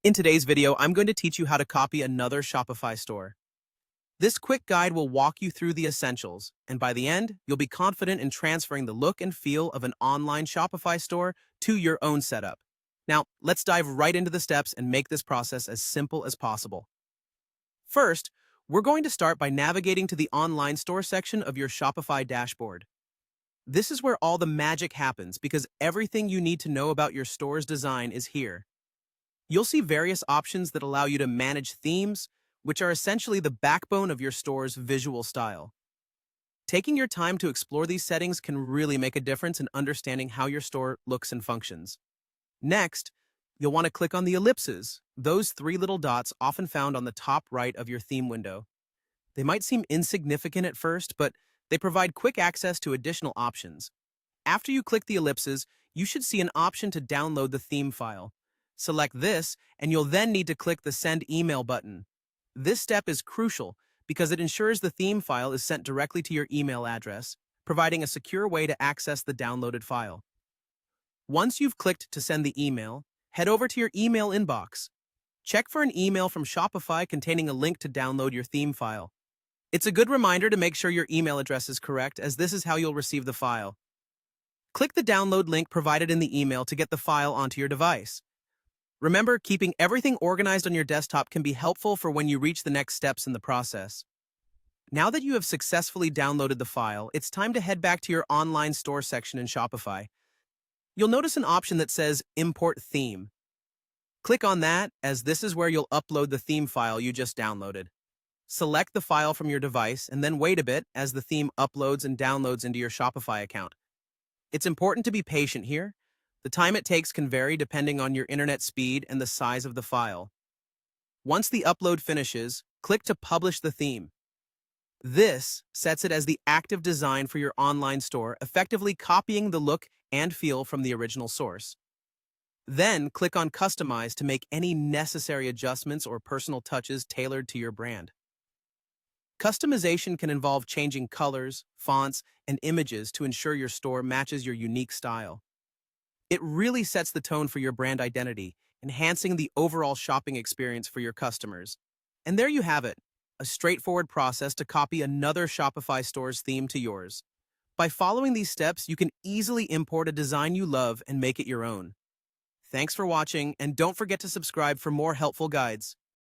In today's video, I'm going to teach you how to copy another Shopify store. This quick guide will walk you through the essentials, and by the end, you'll be confident in transferring the look and feel of an online Shopify store to your own setup. Now, let's dive right into the steps and make this process as simple as possible. First, we're going to start by navigating to the online store section of your Shopify dashboard. This is where all the magic happens because everything you need to know about your store's design is here. You'll see various options that allow you to manage themes, which are essentially the backbone of your store's visual style. Taking your time to explore these settings can really make a difference in understanding how your store looks and functions. Next, you'll want to click on the ellipses, those three little dots often found on the top right of your theme window. They might seem insignificant at first, but they provide quick access to additional options. After you click the ellipses, you should see an option to download the theme file. Select this, and you'll then need to click the Send Email button. This step is crucial because it ensures the theme file is sent directly to your email address, providing a secure way to access the downloaded file. Once you've clicked to send the email, head over to your email inbox. Check for an email from Shopify containing a link to download your theme file. It's a good reminder to make sure your email address is correct, as this is how you'll receive the file. Click the download link provided in the email to get the file onto your device. Remember, keeping everything organized on your desktop can be helpful for when you reach the next steps in the process. Now that you have successfully downloaded the file, it's time to head back to your online store section in Shopify. You'll notice an option that says Import Theme. Click on that, as this is where you'll upload the theme file you just downloaded. Select the file from your device and then wait a bit as the theme uploads and downloads into your Shopify account. It's important to be patient here. The time it takes can vary depending on your internet speed and the size of the file. Once the upload finishes, click to publish the theme. This sets it as the active design for your online store, effectively copying the look and feel from the original source. Then click on Customize to make any necessary adjustments or personal touches tailored to your brand. Customization can involve changing colors, fonts, and images to ensure your store matches your unique style. It really sets the tone for your brand identity, enhancing the overall shopping experience for your customers. And there you have it, a straightforward process to copy another Shopify store's theme to yours. By following these steps, you can easily import a design you love and make it your own. Thanks for watching, and don't forget to subscribe for more helpful guides.